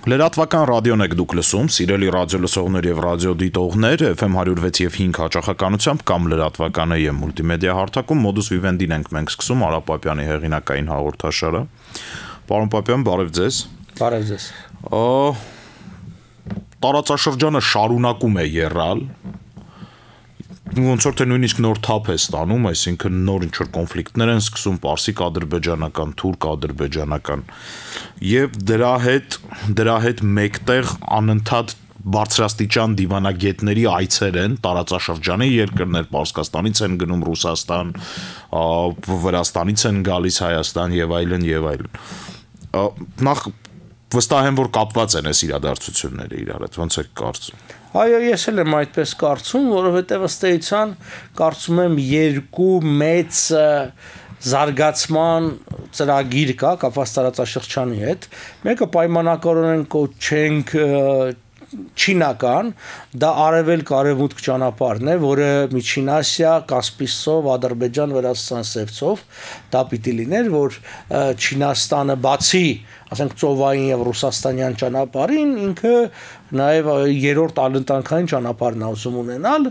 Լրատվական ռադիոն եք դուք լսում, սիրելի ռադիո լսողներ եւ ռադիո դիտողներ, FM 106 եւ 5 հաճախականությամբ կամ լրատվականը եւ մուլտիմեդիա հարթակում Modus Vivendi-ն ենք մենք սկսում Արա Պապյանի հեղինակային հաղորդաշարը։ Պարոն Պապյան, բարև ձեզ։ Բարև ձեզ։ Տարածաշրջանը շարունակում է եռալ։ Ոնց որ թե նույնիսկ նոր թափ է ստանում, այսինքն նոր ինչ-որ կոնֆլիկտներ են սկսում պարսիկ-ադրբեջանական, թուրք-ադրբեջանական եւ դրա հետ մեկտեղ անընդհատ բարձրաստիճան դիվանագետների այցեր են տարածաշրջանի երկրներ, Պարսկաստանից են գնում Ռուսաստան, Վրաստանից են գալիս Հայաստան եւ այլն եւ այլն։ Նախ վստահ եմ, որ կապված են այս իրադարձությունները իրար հետ, ոնց եք կարծում։ Այո, ես էլ եմ այդպես կարծում, որովհետև ըստ էության կարծում եմ երկու մեծ զարգացման ծրագիր կա կապված տարածաշրջանի հետ։ Մեկը պայմանականորեն կոչենք չինական, դա արևելք-արևմուտք ճանապարհն է, որը Միջին Ասիա, Կասպից ծով, Ադրբեջան, Վրաստան ծով, դա պիտի լիներ, որ Չինաստանը բացի, ասենք ծովային եւ ռուսաստանյան ճանապարհին, ինքը նաեւ երրորդ ալընտանքային ճանապարհն ուզում ունենալ,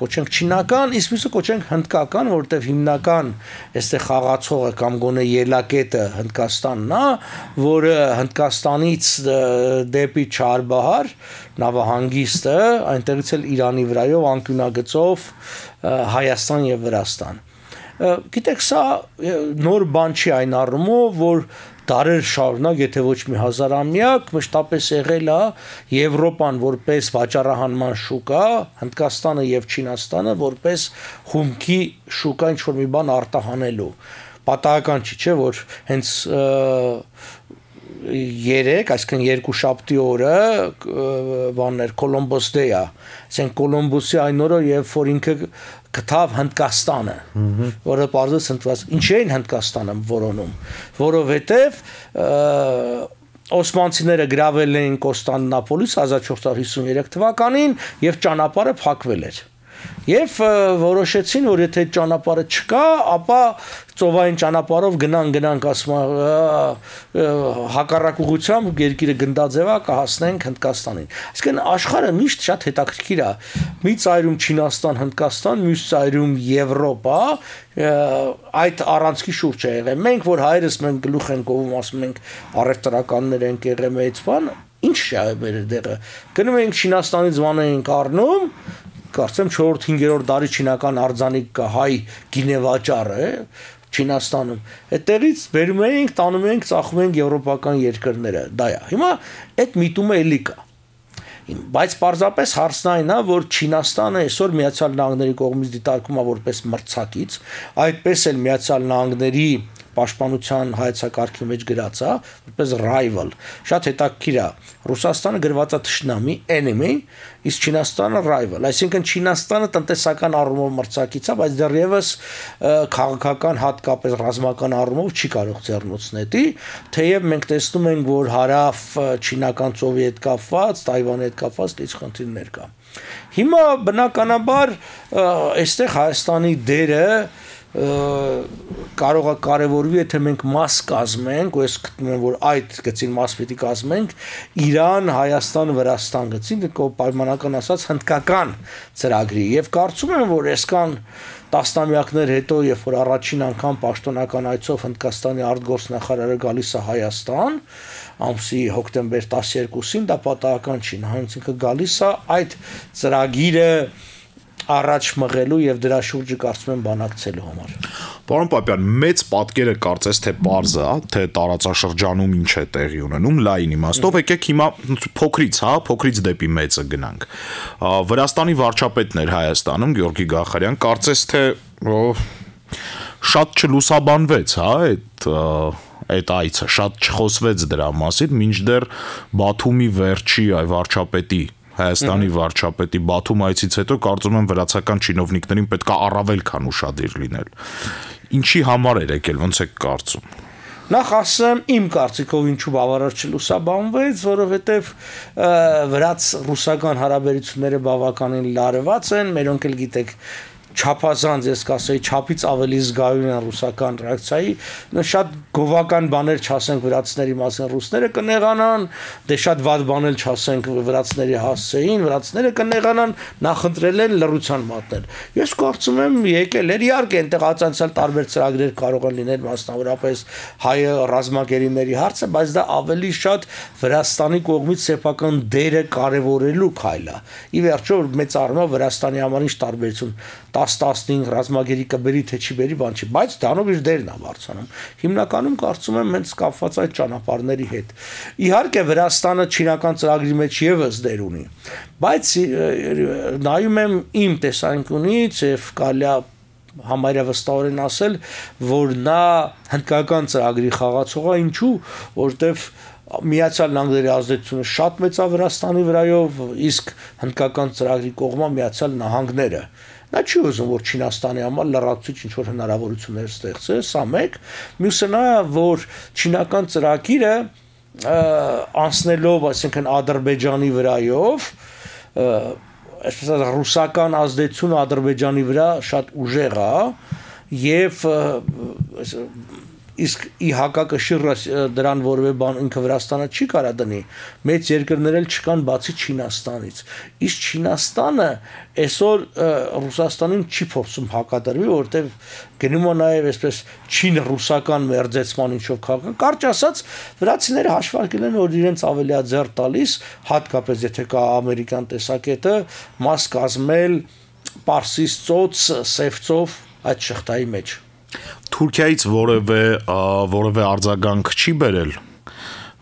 կոչենք չինական, իսկ մյուսը կոչենք հնդկական, որտեղ հիմնական այստեղ խաղացողը կամ գոնե ելակետը Հնդկաստանն է, որը Հնդկաստանից դեպի Չարբահար նավահանգիստը, այնտեղից էլ Իրանի վրայով անկյունագծով Հայաստան եւ Վրաստան։ Գիտեք, սա նոր բան չի այն առումով, որ դարեր շարունակ, եթե ոչ մի հազարամյակ, մշտապես եղել է Եվրոպան որպես վաճառահանման շուկա, Հնդկաստանը եւ Չինաստանը որպես հումքի շուկա ինչ-որ մի բան արտահանելու։ Պատահական չի, չէ, որ հենց երեք, այսինքն երկուշաբթի օրը բաններ Columbus Day է, ասենք Կոլումբոսի այն օրը, երբ որ ինքը գտավ Հնդկաստանը, որը բարձր ընդված, ինչ էին Հնդկաստանը որոնում, որովհետև Օսմանցիները գրավել էին Կոստանդնապոլիս 1453 թվականին եւ ճանապարհը փակվել էր։ Եվ որոշեցին, որ եթե ճանապարհը չկա, ապա ծովային ճանապարհով գնանք ասում հակառակուղությամբ երկիրը գնդաձևա կհասնենք Հնդկաստանին։ Այսինքն աշխարհը միշտ շատ հետաքրքիր է։ Մի ծայրում Չինաստան, Հնդկաստան, մյուս ծայրում Եվրոպա, այդ առանցքի շուրջ է եղել։ Մենք որ հայերս մենք գլուխ ենք ովում, ասում ենք առևտրականներ ենք եղել մեծ բան, ինչ է մեր դեղը։ Գնում ենք Չինաստանից բան ենք առնում, կարծեմ 4-5-րդ դարի չինական արձանիկ կա հայ գինեվաճառը Չինաստանում։ Այդտեղից բերում ենք, տանում ենք, ծախում ենք եվրոպական երկրները։ Դա է։ Հիմա այդ միտումը էլի կա։ Բայց պարզապես հարցն այն է, որ Չինաստանը այսօր Միացյալ Նահանգների կողմից դիտարկվում է որպես մրցակից, այդպես էլ Միացյալ Նահանգների պաշտպանության հայեցակարգի մեջ գրած է, որպես rival։ Շատ հետաքրքիր է։ Ռուսաստանը գրված է թշնամի, enemy, իսկ Չինաստանը rival։ Այսինքն Չինաստանը տնտեսական առումով մրցակից է, բայց դեռևս քաղաքական հատկապես ռազմական առումով չի կարող ձեռնոցնետի, թեև մենք տեսնում ենք, որ հարավ չինական ծովի հետ կապված, Թայվանի հետ կապված լիճ խնդիրներ կա։ Հիմա բնականաբար այստեղ Հայաստանի դերը կարող է կարևորվի, եթե մենք մաս կազմենք, ու ես գտնում եմ, որ այդ գծին մաս պիտի կազմենք, Իրան, Հայաստան, Վրաստան գծին, պայմանական ասած հնդկական ծրագրի, եւ կարծում եմ, որ այսքան տասնամյակներ հետո, երբ որ առաջին անգամ պաշտոնական այցով Հնդկաստանի արտգործնախարարը գալիս է Հայաստան, ամսի հոկտեմբեր 12-ին, դա պատահական չի, հենց ինքը գալիս է այդ ծրագիրը առաջ մղելու եւ դրա շուրջը կարծում եմ բանակցելու համար։ Պարոն Պապյան, մեծ պատկերը կարծես թե պարզ է, թե տարածաշրջանում ինչ է տեղի ունենում, լայն իմաստով, եկեք հիմա փոքրից դեպի մեծը գնանք։ Վրաստանի վարչապետն էր Հայաստանում, Գյորգի Գախարյան, կարծես թե շատ չլուսաբանվեց, այդ այցը, շատ չխոսվեց դրա մասին, մինչդեռ Բաթումի վերջի վարչապետի Հայաստանի վարչապետի Բաթում այցից հետո կարծում եմ վրացական չինովնիկներին պետք է առավել քան ուշադիր լինել։ Ինչի համար էր եկել, ոնց եք կարծում։ Նախ ասեմ, իմ կարծիքով ինչու բավարար չլուսաբանվեց, որովհետև վրաց-ռուսական հարաբերությունները բավականին լարված են, մերոնք էլ գիտեք չափազանց ես կասեի չափից ավելի զգայուն են ռուսական ռեակցիայի շատ գովական բաներ չասենք վրացիների մասին ռուսները կնեղանան դե շատ վատ բաներ չասենք վրացիների հասցեին վրացիները կնեղանան նախընտրել են լռության մատնել ես կարծում եմ եկել էր իհարկե այնտեղ անցյալ տարբեր ծրագրեր կարող են լինել մասնավորապես հայ ռազմագերիների հարցը բայց դա ավելի շատ Վրաստանի կողմից սեփական դերը կարևորելու քայլ է ի վերջո մեծ առումով Վրաստանի համար ինչ տարբերություն 10-15 ռազմագերի կբերի թե չի բերի բան չի բայց դրանով իր դերն է բարձրանում հիմնականում կարծում եմ հենց կապված այդ ճանապարհների հետ իհարկե Վրաստանը չինական ծրագրի մեջ եւս դեր ունի բայց նայում եմ իմ տեսանկյունից եւ կարելի է համարյա վստահորեն ասել որ նա հնդկական ծրագրի խաղացող է ինչու որտեվ Միացյալ Նահանգների ազդեցությունը շատ մեծ է Վրաստանի վրայով իսկ հնդկական ծրագրի կողմը Միացյալ Նահանգները Նա չի ուզում որ Չինաստանի համար լրացուցիչ ինչ որ հնարավորություններ ստեղծել, սա մեկ, մյուսը նա որ չինական ծրագիրը անցնելով, այսինքն Ադրբեջանի վրայով, այսպես ասած ռուսական ազդեցությունը Ադրբեջանի վրա շատ ուժեղ է եւ իսկ ի հակակշիռ դրան որևէ բան ինքը Վրաստանը չի կարա դնի մեծ երկրներ էլ չկան բացի Չինաստանից իսկ Չինաստանը այսօր Ռուսաստանին չի փորձում հակադրվի որտեվ գնում է նաև այսպես չին-ռուսական մերձեցման ինչով քաղաք կարճ ասած վրացիները հաշվարկել են որ իրենց ավելի աջեր տալիս հատկապես եթե կա ամերիկյան տեսակետը մաս կազմել Պարսից ծոց սևծով այդ շղթայի մեջ Թուրքիայից որևէ արձագանք չի բերել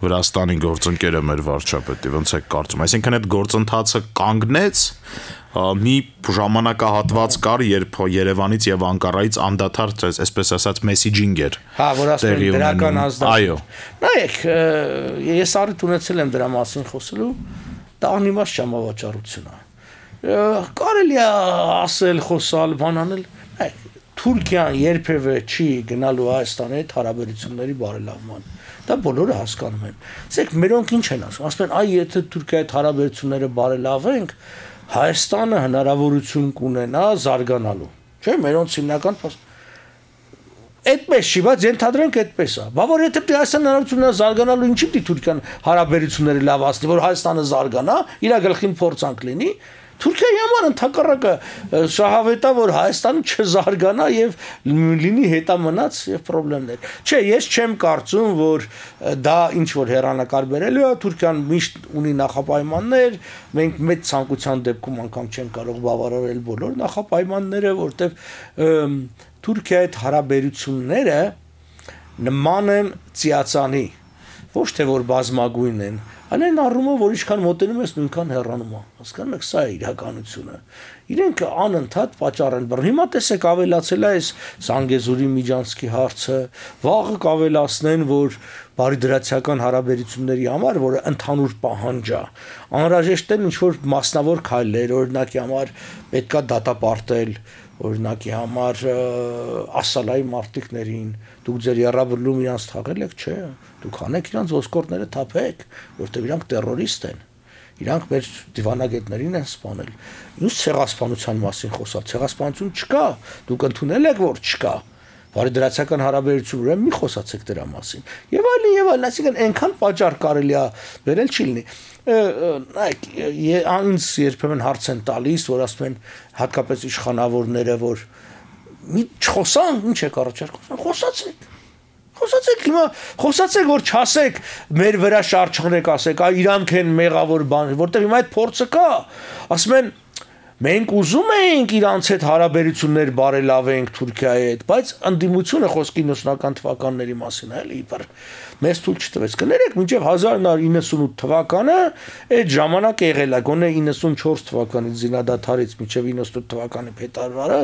Վրաստանի գործընկերը մեր վարչապետի ոնց է կարծում այսինքն այդ գործընթացը կանգնեց մի ժամանակահատված կար երբ Երևանից եւ Անկարայից անդադար այսպես ասած մեսեջինգ էր հա որ ասում են դրական ազդեցություն նայեք ես առիթ ունեցել եմ դրա մասին խոսելու դա անիմաստ ժամավաճառություն է կարելի է ասել խոսալ բան անել նայեք Թուրքիան երբևէ չի գնալու Հայաստանի հետ հարաբերությունների բարելավման։ Դա բոլորը հասկանում են։ Իսկ մերոնք ինչ են ասում։ Ասում են, այ եթե Թուրքիայի հետ հարաբերությունները բարելավենք, Հայաստանը հնարավորություն կունենա զարգանալու։ Չէ՞, մերոնց հիմնական Այդպես չի, բայց ենթադրենք այդպես է։ Բա որ եթե Հայաստանը հնարավորություն ունենա զարգանալու, ինչի՞ պիտի Թուրքիան հարաբերությունները լավացնի, որ Հայաստանը զարգանա, իր գլխին փորձանք լինի։ Թուրքիայի համար ընդհակառակը շահավետ է որ Հայաստանը չզարգանա եւ լինի հետամնաց եւ խնդիրներ։ Չէ, ես չեմ կարծում որ դա ինչ որ հեռանկար բերելու է, Թուրքիան միշտ ունի նախապայմաններ, մենք մեծ ցանկության դեպքում անգամ չենք կարող բավարարել բոլոր նախապայմանները, որտեվ Թուրքիայի հետ հարաբերությունները նման են ծիածանի, ոչ թե որ բազմագույն են Այն առումով որ ինչքան մոտենում ես նույնքան հեռանում է հասկանում եք սա է իրականությունը իրենք անընդհատ պատճառ են բռնում հիմա տեսեք ավելացել է այս Զանգեզուրի Միջանցքի հարցը վաղը կավելացնեն որ բարիդրացիական հարաբերությունների համար որը ընդհանուր պահանջ է անհրաժեշտ են ինչ որ մասնավոր քայլեր օրինակի համար պետքա դատապարտել օրինակի համար ասալայի մարտիկներին դուք ձեր երրաբլում իրանց թաղել եք չէ դուք անեք իրանց ոսկորտները թափեք որտեղ իրանք terrorist են իրանք մեր դիվանագետներին են սպանել ինձ ցեղասպանության մասին խոսալ ցեղասպանություն չկա դուք ընդունել եք որ չկա բարիդրացիական հարաբերություն ուրեմն մի խոսացեք դրա մասին եւ այլն այսինքն այնքան պատճառ կարելի է վերել չի լինի ինձ երբեմն հարց են տալիս որ ասում են հատկապես իշխանավորները որ մի չխոսան ինչ է առաջարկում խոսացեք հիմա խոսացեք որ չասեք մեր վրա շարժողնեք ասեք այ իրանք են մեղավոր բան որտեղ հիմա այդ փորձը կա ասում են մենք ուզում ենք իրանց հետ հարաբերություններ բարելավենք Թուրքիայի հետ բայց ընդդիմությունը խոսքի 90-ական թվականների մասին է էլի իբր մեզ թույլ չտվեց կներեք մինչև 1998 թվականը այդ ժամանակ եղել է գոնե 94 թվականից զինադադարից մինչև 98 թվականի փետրվարը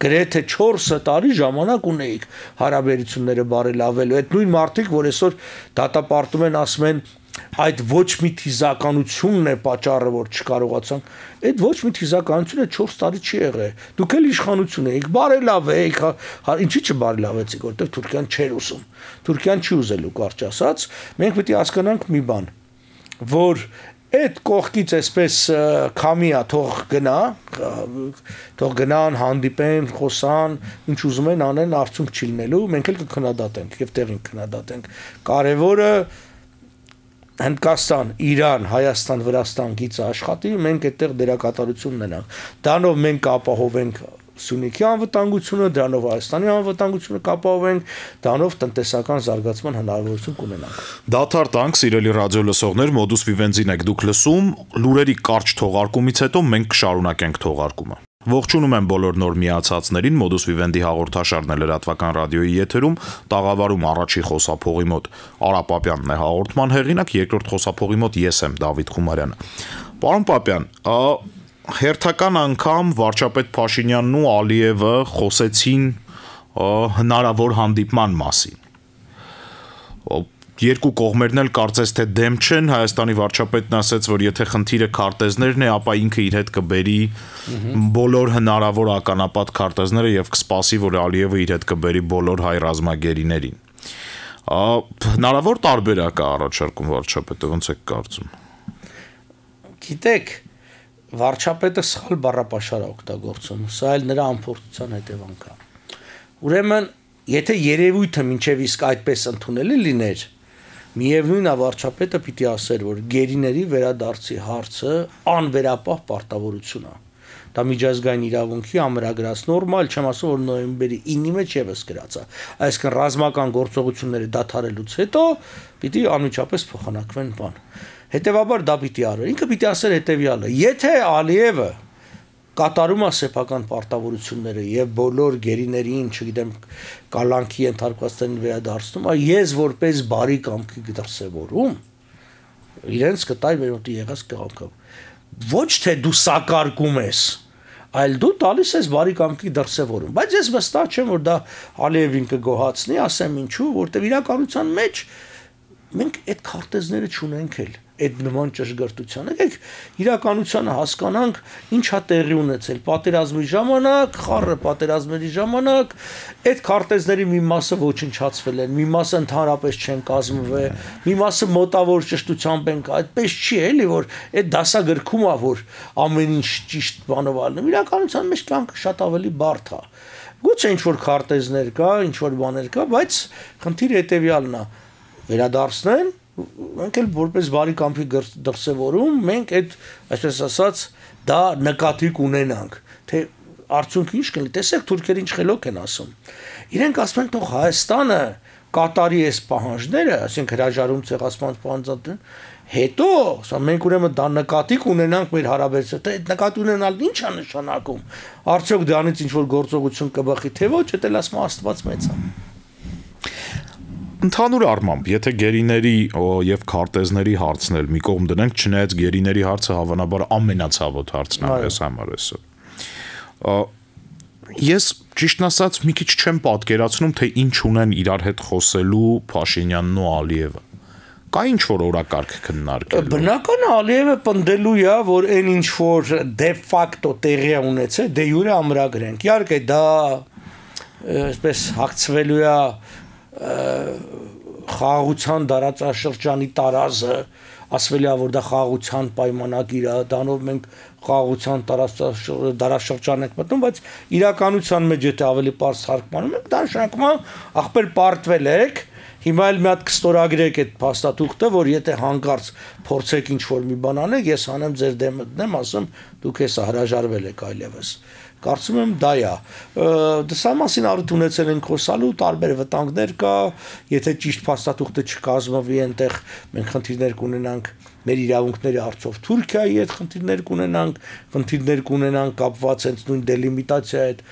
գրեթե 4 տարի ժամանակ ունեիք հարաբերությունները բարելավելու այդ նույն մարդիկ որ այսօր դատապարտում են ասում են այդ ոչ մի թիզականությունն է պատճառը որ չկարողացանք այդ ոչ մի թիզականությունը 4 տարի չի եղել դուք էլ իշխանություն եք բարելավեք ինչի՞ չբարելավեցիք որտեղ Թուրքիան չէր ուզում Թուրքիան չի ուզելու կարճ ասած մենք պետք է հասկանանք մի բան որ Այդ կողքից այսպես քամիա թող գնան, հանդիպեն, խոսան, ինչ ուզում են անեն, արդյունք չի լինելու, մենք էլ կքննադատենք եւ տեղին կքննադատենք։ Կարևորը Հնդկաստան, Իրան, Հայաստան, Վրաստան գիծը աշխատի, մենք այդտեղ դերակատարություն ունենանք։ Դրանով մենք կապահովենք Սյունիքի անվտանգությունը, դրանով Հայաստանի անվտանգությունը կապահովենք, դրանով տնտեսական զարգացման հնարավորություն կունենանք։ Դադար տանք, սիրելի ռադիո լսողներ, Modus Vivendi-ն եք դուք լսում, լուրերի կարճ թողարկումից հետո մենք կշարունակենք թողարկումը։ Ողջունում եմ բոլոր նոր միացածներին, Modus Vivendi հաղորդաշարն է լրատվական ռադիոյի եթերում, տաղավարում առաջի խոսափողի մոտ Արա Պապյանն է հաղորդման հեղինակ, երկրորդ խոսափողի մոտ ես եմ Դավիթ Խումարյանը։ Պարոն Պապյան, հերթական անգամ վարչապետ Փաշինյանն ու Ալիևը խոսեցին հնարավոր հանդիպման մասին։ Երկու կողմերն էլ կարծես թե դեմ չեն, Հայաստանի վարչապետն ասաց, որ եթե խնդիրը քարտեզներն է, ապա ինքը իր հետ կբերի բոլոր հնարավոր ականապատ քարտեզները եւ կսպասի, որ Ալիևը իր հետ կբերի բոլոր հայ ռազմագերիներին։ Հնարավոր տարբերակ է առաջարկում վարչապետը, ոնց եք կարծում։ Գիտեք, վարչապետը սխալ բառապաշար է օգտագործում, սա էլ նրա անփորձության հետևանք է։ Ուրեմն, եթե երևույթը մինչև իսկ այդպես ընդունելի լիներ, միևնույն է վարչապետը պիտի ասեր, որ գերիների վերադարձի հարցը անվերապահ պարտավորություն է։ Դա միջազգային իրավունքի ամրագրած նորմալ, չեմ ասում, որ նոյեմբերի 9-ի մեջ եւս գրած է։ Այսինքն ռազմական գործողությունները դադարելուց հետո պիտի անմիջապես փոխանակվեն բան։ Հետևաբար դա պիտի արվեր։ Ինքը պիտի ասեր հետևյալը. եթե Ալիևը կատարում է սեփական պարտավորությունները եւ բոլոր գերիներին, չգիտեմ, կալանքի ենթարկվածներին վերադարձնում, ես որպես բարի կամքի դրսևորում իրենց կտայ մեր մոտ եղած կողմով։ Ոչ թե դու սակարկում ես, այլ դու տալիս ես բարի կամքի դրսևորում։ Բայց ես վստահ չեմ, որ դա Ալիևին կգոհացնի, ասեմ ինչու, որտեղ իրականության մեջ մենք այդ քարտեզները չունենք էլ, այդ նման ճշգրտության։ Եկեք իրականությունը հասկանանք, ինչա տեղի ունեցել պատերազմի ժամանակ, խառը պատերազմների ժամանակ, այդ քարտեզների մի մասը ոչնչացվել են, մի մասը ընդհանրապես չեն կազմվել, մի մասը մոտավոր ճշտությամբ են, այդպես չի էլի, որ այդ դասագրքում է, որ ամեն ինչ ճիշտ բանով ալնում։ Իրականության մեջ կյանքը շատ ավելի բարդ է։ Գուցե ինչ որ քարտեզներ կա, ինչ որ բաներ կա, բայց խնդիրը հետևյալն է, վերադարձնեն, մենք էլ որպես բարի կամքի դրսևորում, մենք այդ, այսպես ասած, դա նկատի կունենանք, թե արդյունքը ինչ կլինի, տեսեք թուրքերը ինչ խելոք են ասում։ Իրենք ասում են, թող Հայաստանը կատարի այս պահանջները, այսինքն հրաժարում ցեղասպանության պահանջատեն, հետո, ասա մենք ուրեմն դա նկատի կունենանք մեր հարաբերությունները, այդ նկատի ունենալն ինչ է նշանակում։ Արդյոք դրանից ինչ որ գործողություն կբխի, թե ոչ, դա էլ ասում Աստված մեծ է։ Ընդհանուր առմամբ, եթե գերիների եւ քարտեզների հարցն էլ մի կողմ դնենք, չնայած գերիների հարցը հավանաբար ամենացավոտ հարցն է այս համար էսը։ Ես ճիշտն ասած մի քիչ չեմ պատկերացնում, թե ինչ ունեն իրար հետ խոսելու Փաշինյանն ու Ալիևը։ Կա ինչ որ օրակարգ քննարկելու։ Բնական է Ալիևը պնդելու է, որ այն ինչ որ դե ֆակտո տեղի է ունեցել, դե յուրե ամրագրենք։ Իհարկե դա այսպես հակցվելու է խաղաղության դարաշրջանի տարազը, ասվելի է, որ դա խաղաղության պայմանագիր է, դրանով մենք խաղաղության դարաշրջան ենք մտնում, բայց իրականության մեջ եթե ավելի պարզ թարգմանում ենք, դա նշանակում է ախպեր պարտվել եք, հիմա էլ մի հատ կստորագրեք այդ փաստաթուղթը, որ եթե հանկարծ փորձեք ինչ որ մի բան անեք, ես անեմ ձեր դեմը դնեմ, ասեմ դուք հեսա հրաժարվել եք այլևս։ Կարծում եմ դա է։ Դրա մասին առիթ ունեցել ենք խոսալու, տարբեր վտանգներ կա, եթե ճիշտ փաստաթուղթը չկազմվի, այնտեղ մենք խնդիրներ կունենանք մեր իրավունքների հարցով Թուրքիայի հետ խնդիրներ կունենանք կապված հենց նույն դելիմիտացիայի հետ,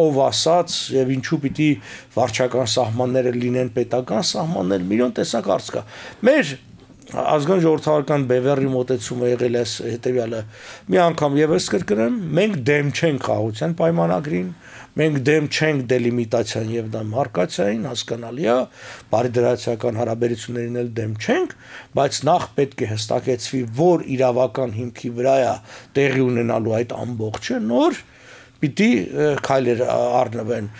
ով ասաց եւ ինչու պիտի վարչական սահմանները լինեն պետական սահմաններ, միլիոն տեսակ հարց կա։ Մեր ազգային ժողովրդական բևեռի մոտեցումը եղել է հետեւյալը. մի անգամ եւս կրկնեմ, մենք դեմ չենք խաղաղության պայմանագրին, մենք դեմ չենք դելիմիտացիային եւ դեմարկացիային, հասկանալի է, բարիդրացիական հարաբերություններին էլ դեմ չենք, բայց նախ պետք է հստակեցվի, որ իրավական հիմքի վրա է տեղի ունենալու այդ ամբողջը, նոր պիտի քայլեր առնվեն։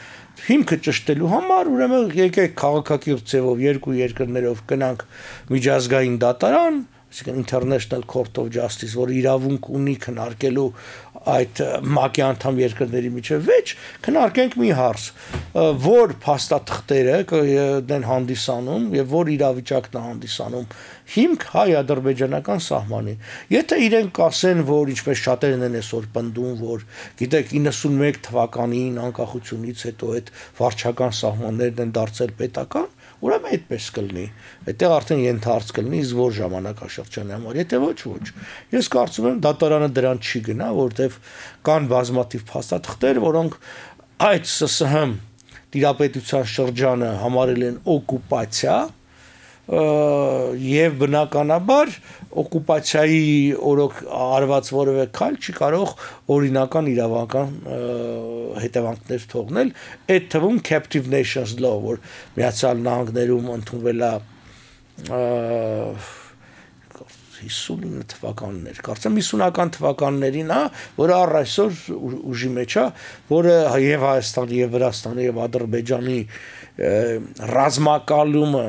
Հիմքը ճշտելու համար ուրեմն եկեք քաղաքակիրթ ձևով երկու երկրներով գնանք միջազգային դատարան, այսինքն International Court of Justice, որ իրավունք ունի քննարկելու այդ ՄԱԿ-ի անդամ երկրների միջև վեճ, քննարկենք մի հարց, որ փաստաթղթերը դեն հանդիսանում եւ որ իրավիճակն է հանդիսանում հիմք հայ-ադրբեջանական սահմանի։ Եթե իրենք ասեն, որ ինչպես շատերն են այսօր պնդում, որ գիտեք 91 թվականին անկախությունից հետո այդ վարչական սահմաններն են դարձել պետական, ուրեմն այդպես կլինի։ Այդտեղ արդեն ենթարց կլինի զոր ժամանակաշրջանի համար, եթե ոչ։ Ես կարծում եմ դատարանը դրան չի գնա, որտեղ կան բազմաթիվ փաստաթղթեր, որոնք այդ ՍՍՀ տիրապետության շրջանը համարել են օկուպացիա եւ բնականաբար օկուպացիայի օրոք արված որևէ քայլ չի կարող օրինական իրավական հետևանքներ թողնել, այդ թվում Captive Nations Law, որ Միացյալ Նահանգներում ընդունվել է 59 թվականներ, կարծեմ 50-ական թվականներին է, որը առ այսօր ուժի մեջ է, որը եւ Հայաստանի եւ Վրաստանի եւ Ադրբեջանի ռազմակալումը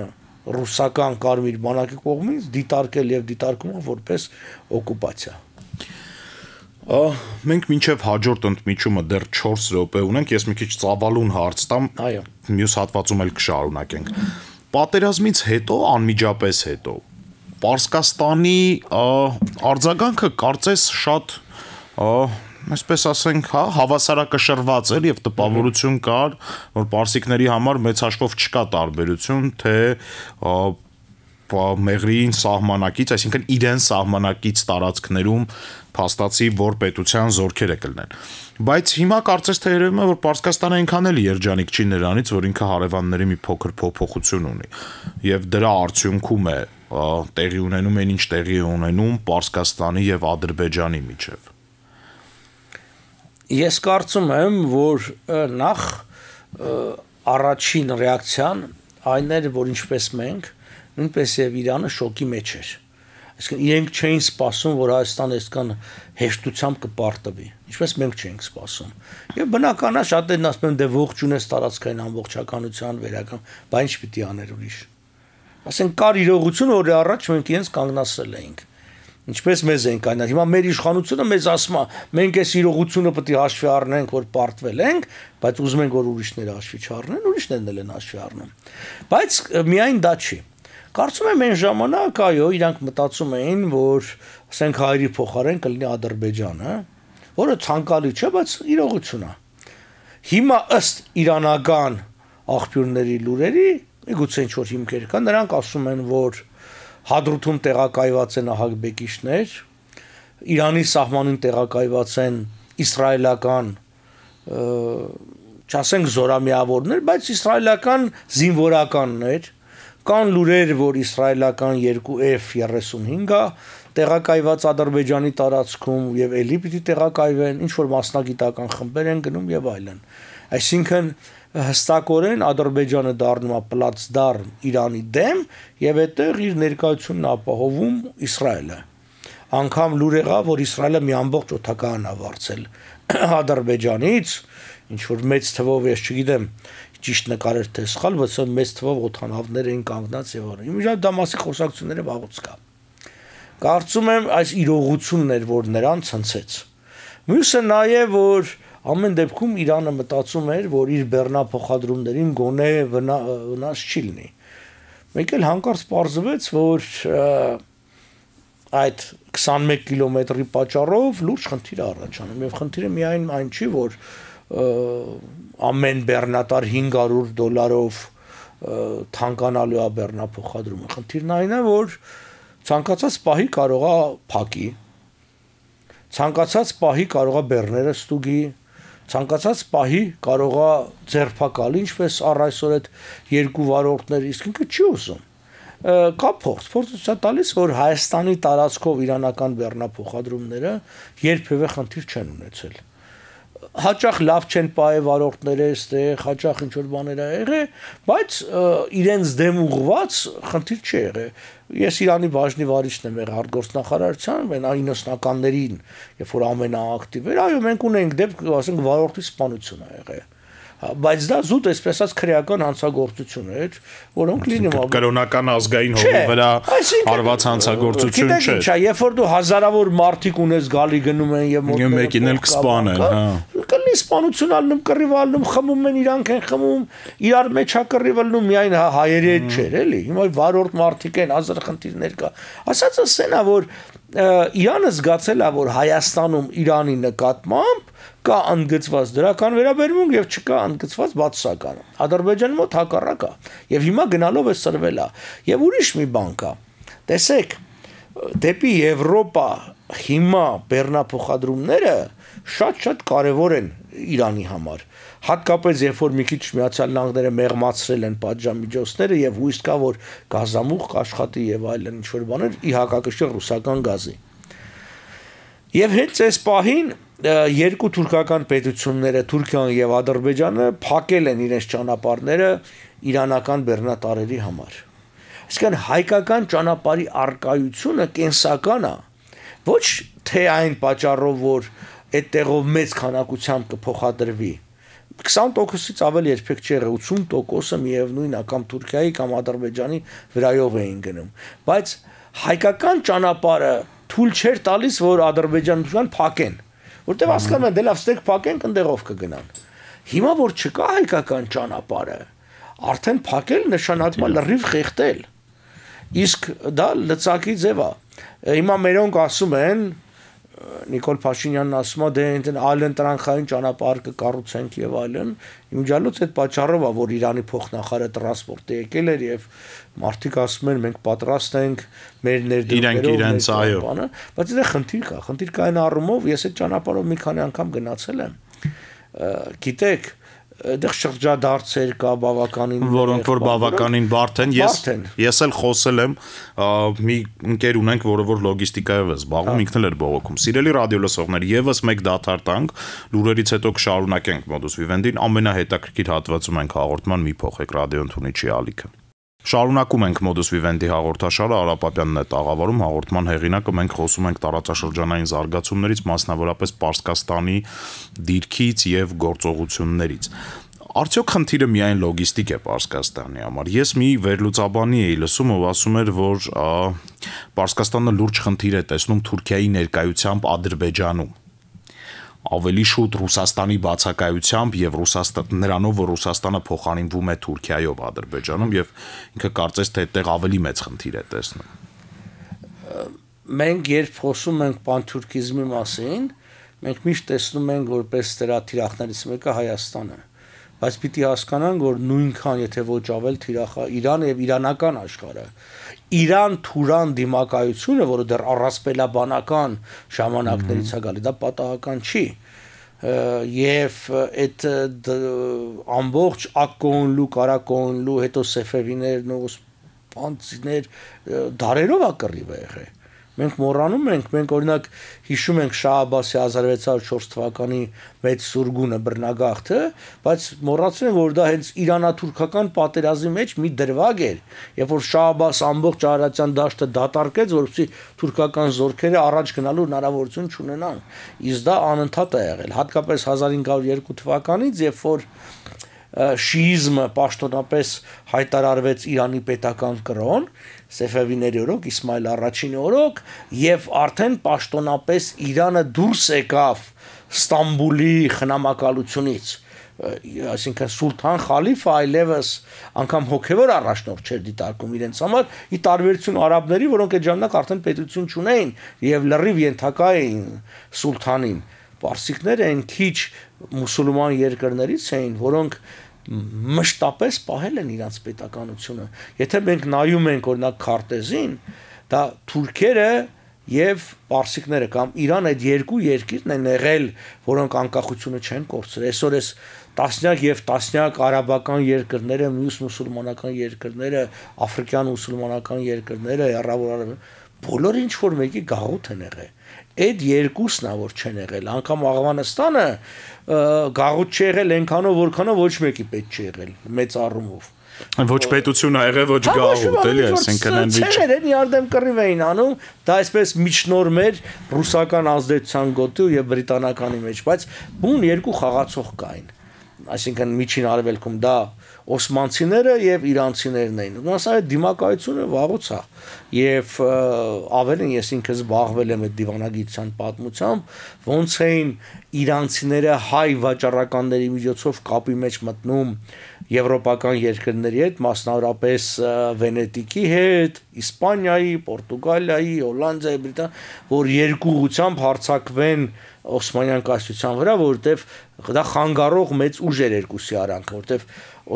ռուսական կարմիր բանակի կողմից դիտարկել եւ դիտարկում որպես օկուպացիա։ Մենք մինչև հաջորդ ընդմիջումը դեռ 4 րոպե ունենք, ես մի քիչ ծավալուն հարց տամ, մյուս հատվածում էլ կշարունակենք։ Պատերազմից հետո, անմիջապես հետո, Պարսկաստանի արձագանքը կարծես շատ, այսպես ասենք, հավասարակշռված էր եւ տպավորություն կար, որ պարսիկների համար մեծ հաշվով չկա տարբերություն, թե Մեղրիին սահմանակից, այսինքն իրեն սահմանակից տարածքներում փաստացի որ պետության զորքերը կլինեն։ Բայց հիմա կարծես թե երևում է, որ Պարսկաստանը այնքան էլ երջանիկ չի նրանից, որ ինքը հարևանների մի փոքր փոփոխություն ունի եւ դրա արդյունքում է տեղի ունենում այն ինչ տեղի ունենում Պարսկաստանի եւ Ադրբեջանի միջև։ Ես կարծում եմ, որ նախ առաջին ռեակցիան այն էր, որ ինչպես մենք, նույնպես եւ Իրանը շոկի մեջ էր։ Այսինքն իրենք չէին սպասում, որ Հայաստանը այսքան հեշտությամբ կպարտվի, ինչպես մենք չէինք սպասում։ Եվ բնական է շատերն ասում են, դե ողջունես տարածքային ամբողջականության վերականգ, բայց ինչ պիտի աներ ուրիշ։ Ասենք կար իրողություն, որի առաջ մենք իրենց կանգնացրել էինք։ Ինչպես մեզ են կանալ։ Հիմա մեր իշխանությունը մեզ ասում է, մենք այս իրողությունը պետք է հաշվի առնենք, որ պարտվել ենք, բայց ուզում ենք որ ուրիշները հաշվի չառնեն, ուրիշներն էլ են հաշվի առնում։ Բայց միայն դա չի։ Կարծում եմ այն ժամանակ, այո, իրանք մտածում էին, որ ասենք հայերի փոխարեն կլինի Ադրբեջանը, որը ցանկալի չէ, բայց իրողություն է։ Հիմա ըստ իրանական աղբյուրների լուրերի, միգուցե ինչ-որ հիմքեր կան, նրանք ասում են, որ Հադրութում տեղակայված են ահագբեկիչներ, Իրանի սահմանին տեղակայված են իսրայելական, չասենք զորամիավորներ, բայց իսրայելական զինվորականներ, կան լուրեր, որ իսրայելական 2 F-35-ը տեղակայված Ադրբեջանի տարածքում եւ էլի պիտի տեղակայվեն, ինչ որ մասնագիտական խմբեր են գնում եւ այլն։ Այսինքն հստակորեն Ադրբեջանը դառնում է պլացդարմ Իրանի դեմ եւ այդտեղ իր ներկայությունն ապահովում Իսրայելը։ Անկամ լուր եղավ, որ Իսրայելը մի ամբողջ օդակայան է վարձել Ադրբեջանից, ինչ որ մեծ թվով, ես չգիտեմ, ճիշտ նկարեր թե սխալ, բայց մեծ թվով օդանավներ էին կանգնած եւ այլն։ Իմիջիայլոց դամասի խոսակցությունները վաղուց կա։ Կարծում եմ այս իրողությունն էր, որ նրան ցնցեց։ Մյուսը նաեւ որ ամեն դեպքում Իրանը մտածում էր, որ իր բեռնափոխադրումներին գոնե վնաս չի լինի։ Մեկ էլ հանկարծ պարզվեց, որ այդ 21 կիլոմետրի պատճառով լուրջ խնդիր առաջանում եւ խնդիրը միայն այն չի, որ ամեն բեռնատար $500 թանկանալու է բեռնափոխադրումը։ Խնդիրն այն է, որ ցանկացած պահի կարող է փակի, ցանկացած պահի կարող է բեռները ստուգի, ցանկացած պահի կարող է ձերբակալ, ինչպես առ այսօր այդ երկու վարորդներ, իսկ ինքը չի ուզում։ Կա փորձ տալիս, որ Հայաստանի տարածքով իրանական բեռնափոխադրումները երբևէ խնդիր չեն ունեցել։ Հաճախ լավ չեն պահել վարորդները այստեղ, հաճախ ինչ որ բաներ ա եղել, բայց իրենց դեմ ուղված խնդիր չի եղել։ Ես Իրանի բաժնի վարիչն եմ եղել արտգործնախարարության, 90-ականներին, երբ որ ամենաակտիվ էր, այո, մենք ունենք դեպք, ասենք վարորդի սպանություն ա եղել։ բայց դա զուտ այսպես ասած քրեական հանցագործություն էր, որոնք լինում է կրոնական ազգային հողի վրա արված հանցագործություն չէ։ Գիտեք ինչ, երբ որ դու հազարավոր մարդիկ ունես գալի գնում են եւ մեկին էլ կսպանեն, հա։ Կլինի սպանություն ալնում, կռիվ ալնում, խմում են, իրանք են խմում, իրար մեջ է կռիվ ալնում, միայն հայերի հետ չէր, էլի։ Հիմա վարորդ մարդիկ են, հազար խնդիրներ կա։ Ասածը սենա, որ Իրանը զգացել է, որ Հայաստանում Իրանի նկատմամբ կա ընդգծված դրական վերաբերմունք եւ չկա ընդգծված բացասական։ Ադրբեջանի մոտ հակառակ է եւ հիմա գնալով է սրվել է։ Եվ ուրիշ մի բան կա։ Տեսեք, դեպի Եվրոպա հիմա բեռնափոխադրումները շատ կարևոր են Իրանի համար։ Հատկապես երբ որ մի քիչ Միացյալ Նահանգները մեղմացրել են պատժամիջոցները եւ հույս կա, որ գազամուղ կաշխատի եւ այլն ինչ որ բաներ ի հակակշիռ ռուսական գազի։ Եվ հենց այս պահին երկու թուրքական պետությունները Թուրքիան եւ Ադրբեջանը փակել են իրենց ճանապարհները իրանական բեռնատարերի համար։ Այսինքն հայկական ճանապարհի արկայությունը կենսական է, ոչ թե այն պատճառով, որ այդտեղով մեծ քանակությամբ կփոխադրվի 20%-ից ավել երբեք չի եղել, 80%-ը միևնույն է կամ Թուրքիայի կամ Ադրբեջանի վրայով էին գնում, բայց հայկական ճանապարհը թույլ չէր տալիս, որ Ադրբեջան փակեն, որտեղ հասկանում են, դե լավ ստեք փակեն, ընդեղով կգնան։ Հիմա որ չկա հայկական ճանապարհը, արդեն փակել նշանակում է լրիվ խեղդել։ Իսկ դա լծակի ձև է։ Հիմա մերոնք ասում են Նիկոլ Փաշինյանն ասում է դե այլ ընտրանքային ճանապարհ կկառուցենք եւ այլն իմջալուց այդ պատճառով է որ Իրանի փոխնախարարը տրանսպորտը եկել էր եւ մարդիկ ասում են մենք պատրաստ ենք մեր ներդրումներով բայց դա խնդիր կա այն առումով ես այդ ճանապարհով մի քանի անգամ գնացել եմ գիտեք այդտեղ շրջադարձեր կա բավականին որոնք որ բավականին բարդ են ես էլ խոսել եմ մի ընկեր ունենք որը որ լոգիստիկայով է զբաղվում ինքն էլ էր բողոքում սիրելի ռադիոլսողներ եւս մեկ դաթարտանք լուրերից հետո կշարունակենք մոդուս վիվենդին ամենահետաքրքիր հատվածում ենք հաղորդման մի փոխեք ռադիոընթունիչի ալիքը Շարունակում ենք մոդուս վիվենդի հաղորդաշարը Արա Պապյանն է տաղավարում հաղորդման հեղինակը մենք խոսում ենք տարածաշրջանային զարգացումներից մասնավորապես Պարսկաստանի դիրքից եւ գործողություններից Արդյոք խնդիրը միայն լոգիստիկ է Պարսկաստանի համար ես մի վերլուծաբանի էի լսում ով ասում էր որ Պարսկաստանը լուրջ խնդիր է տեսնում Թուրքիայի ներկայությամբ Ադրբեջանում ավելի շուտ Ռուսաստանի բացակայությամբ եւ նրանով որ Ռուսաստանը փոխանինվում է Թուրքիայով Ադրբեջանում եւ ինքը կարծես թե այդտեղ ավելի մեծ խնդիր է տեսնում։ Մենք երբ խոսում ենք պանթուրքիզմի մասին, մենք միշտ տեսնում ենք որպես դրա թիրախներից մեկը Հայաստանը, բայց պիտի հասկանանք որ նույնքան եթե ոչ ավել թիրախա Իրանը եւ իրանական աշխարհը Իրան-Թուրան դիմակայությունը, որը դեռ առասպելաբանական ժամանակներից է գալի, դա պատահական չի։ Եվ այդ ամբողջ Ակկոհոնլու, Կարակոհոնլու, հետո Սեֆևիներն ու Սպանցիներ դարերով է կռիվ է եղել։ Մենք մոռանում ենք, մենք օրինակ հիշում ենք Շահ Աբբասի 1604 թվականի մեծ սուրգունը բռնագաղթը, բայց մոռացել ենք, որ դա հենց իրանա-թուրքական պատերազմի մեջ մի դրվագ էր, երբ որ Շահ Աբբասը ամբողջ Արարատյան դաշտը դատարկեց, որպեսզի թուրքական զորքերը առաջ գնալու հնարավորություն չունենան։ Իսկ դա անընդհատ է եղել, հատկապես 1502 թվականից, երբ որ շիիզմը պաշտոնապես հայտարարվեց Իրանի պետական կրոն, Սեֆևիների օրոք, Իսմայիլ առաջինի օրոք, եւ արդեն պաշտոնապես Իրանը դուրս եկավ Ստամբուլի խնամակալությունից, այսինքն Սուլթան Խալիֆը այլևս անգամ հոգևոր առաջնորդ չէր դիտարկում իրենց համար, ի տարբերություն արաբների, որոնք այդ ժամանակ արդեն պետություն չունեին եւ լրիվ ենթակա էին սուլթանին։ Պարսիկները այն քիչ մուսուլման երկրներից էին, որոնք մշտապես պահել են իրենց պետականությունը։ Եթե մենք նայում ենք օրինակ քարտեզին, դա թուրքերը եւ պարսիկները կամ Իրան այդ երկու երկիրն են եղել, որոնք անկախությունը չեն կորցրել։ Այսօր էս տասնյակ եւ տասնյակ արաբական երկրները, մյուս մուսուլմանական երկրները, աֆրիկյան մուսուլմանական երկրները, հեռավոր բոլորը ինչ որ մեկի գաղութ են եղել։ Այդ երկուսն է որ չեն եղել, անգամ Աղվանստանը գաղութ չի եղել այնքանով որքանով ոչ մեկի պետք չի եղել մեծ առումով։ Ոչ պետություն ա եղել, ոչ գաղութ, էլի, այսինքն այն վիճակը իարդեմ կռիվ էին անում, դա այսպես միջնորմ էր ռուսական ազդեցության գոտու եւ բրիտանականի մեջ, բայց բուն երկու խաղացող կային։ այսինքն միջին արևելքում դա օսմանցիները եւ իրանցիներն էին։ Ոնց այդ դիմակայությունը վաղուց է եւ ավելին ես ինքս զբաղվել եմ այդ դիվանագիտության պատմությամբ, ոնց էին իրանցիները հայ վաճառականների միջոցով կապի մեջ մտնում եվրոպական երկրների հետ, մասնավորապես Վենետիկի հետ, Իսպանիայի, Պորտուգալիայի, Հոլանդիայի, Բրիտանիայի, որ երկու ուղղությամբ հարձակվեն Օսմանյան կայսրության վրա, որովհետև դա խանգարող մեծ ուժ էր երկուսի արանքը, որովհետև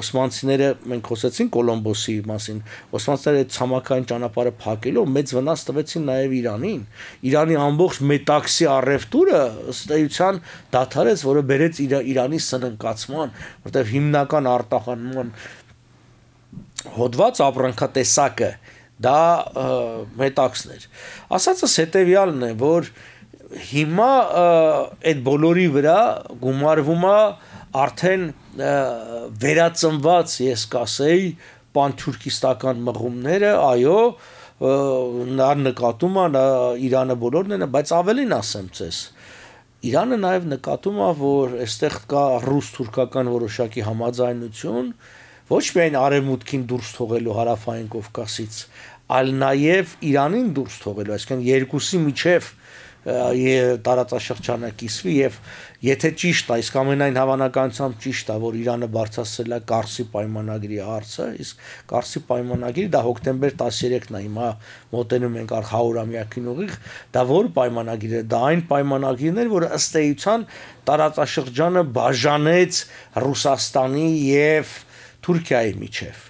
օսմանցիները մենք խոսեցինք Կոլոմբոսի մասին, օսմանցիները այդ ցամաքային ճանապարհը փակելով մեծ վնաս տվեցին նաև Իրանին։ Իրանի ամբողջ մետաքսի առևտուրը ըստ էության դադարեց, որը բերեց Իրանի սննկացման, որովհետև հիմնական արտահանման հոդված ապրանքատեսակը դա մետաքսն էր։ Ասածս հետևյալն է, որ հիմա այդ բոլորի վրա գումարվում է արդեն վերածնված, ես կասեի, պանթուրքիստական մղումները, այո, նա նկատում է, Իրանը բոլորն են, բայց ավելին ասեմ ձեզ, Իրանը նաև նկատում է, որ այստեղ կա ռուս-թուրքական որոշակի համաձայնություն, ոչ միայն արևմուտքին դուրս թողելու հարավային Կովկասից, այլ նաև Իրանին դուրս թողելու, այսինքն երկուսի միջև տարածաշրջանը կիսվի եւ եթե ճիշտ է, իսկ ամենայն հավանականությամբ ճիշտ է, որ Իրանը բարձրացրել է Կարսի պայմանագրի հարցը, իսկ Կարսի պայմանագիրը դա հոկտեմբեր 13-ն է, հիմա մոտենում ենք 100-ամյակին ուղիղ, դա որ պայմանագիր է, դա այն պայմանագիրն էր, որը ըստ էության տարածաշրջանը բաժանեց Ռուսաստանի եւ Թուրքիայի միջև։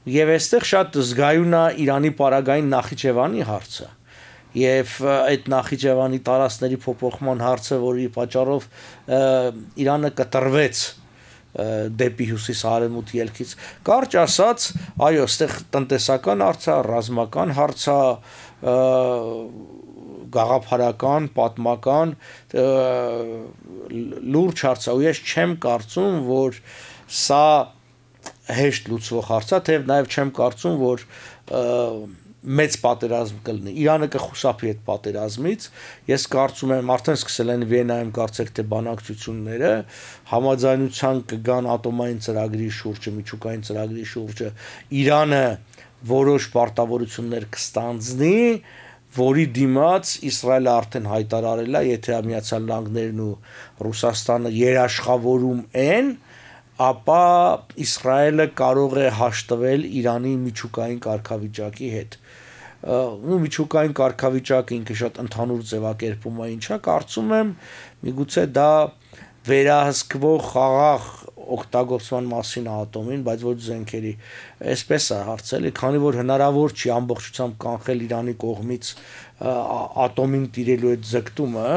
Եվ այստեղ շատ զգայուն է Իրանի պարագային Նախիջևանի հարցը։ Եվ այդ Նախիջևանի տարածքների փոփոխման հարցը, որի պատճառով Իրանը կտրվեց դեպի հյուսիս-արևմուտք ելքից։ Կարճ ասած, այո, այստեղ տնտեսական հարց է, ռազմական հարց է, գաղափարական, պատմական լուրջ հարց է, ու ես չեմ կարծում, որ սա հեշտ լուծվող հարց է, թեև նաև չեմ կարծում, որ մեծ պատերազմ կլինի։ Իրանը կխուսափի այդ պատերազմից։ Ես կարծում եմ, արդեն սկսել են Վիեննայում կարծեք թե բանակցությունները, համաձայնության կգան ատոմային ծրագրի շուրջը, միջուկային ծրագրի շուրջը։ Իրանը որոշ պարտավորություններ կստանձնի, որի դիմաց Իսրայելը արդեն հայտարարել է, եթե Միացյալ Նահանգներն ու Ռուսաստանը երաշխավորում են, ապա Իսրայելը կարող է հաշտվել Իրանի միջուկային կարգավիճակի հետ։ Ու միջուկային կարգավիճակը ինքը շատ ընդհանուր ձևակերպում է, ինչա կարծում եմ, միգուցե դա վերահսկվող խաղաղ օգտագործման մասին ատոմին, բայց ոչ զենքերի, այսպես է հարցել, քանի որ հնարավոր չի ամբողջությամբ կանխել Իրանի կողմից ատոմին տիրելու այդ ձգտումը,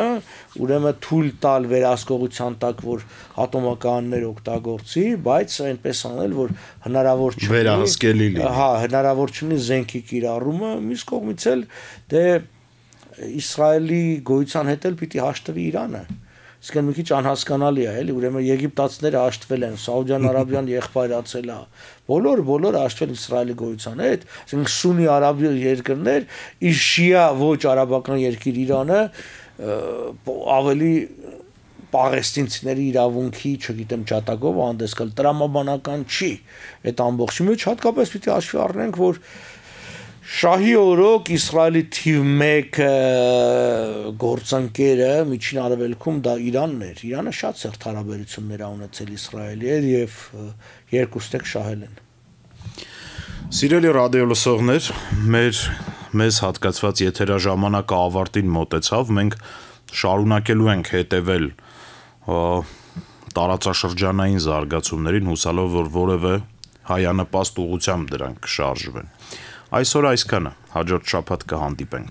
ուրեմն թույլ տալ վերահսկողության տակ, որ ատոմականներ օգտագործի, բայց այնպես անել, որ հնարավոր չլինի վերահսկելի լինի։ Հա, հնարավոր չլինի զենքի կիրառումը, մյուս կողմից էլ դե Իսրայելի գոյության հետ էլ պիտի հաշտվի Իրանը։ Իսկ մի քիչ անհասկանալի է, էլի, ուրեմն եգիպտացիները հաշտվել են, Սաուդյան Արաբիան եղբայրացել է, բոլորը հաշտվել Իսրայելի գոյության հետ, այսինքն սունի արաբ երկրներ, իսկ շիա ոչ արաբական երկիր Իրանը ավելի պաղեստինցիների իրավունքի, չգիտեմ, ջատագով հանդես գալ, տրամաբանական չի այդ ամբողջի մեջ, հատկապես պիտի հաշվի առնենք, որ Շահի օրոք Իսրայելի թիվ 1 գործընկերը միջին արևելքում դա Իրանն էր։ Իրանը շատ սերտ հարաբերություններ ունեցել Իսրայելի հետ եւ երկուստ եք շահել են։ Սիրելի ռադիոլսողներ, մեզ հատկացված եթերաժամանակը ավարտին մոտեցավ, մենք շարունակելու ենք հետևել տարածաշրջանային զարգացումներին, հուսալով որ որևէ հայանպաստ ուղղությամբ դրանք կշարժվեն։ Այսօր այսքանը, հաջորդ շաբաթ կհանդիպենք։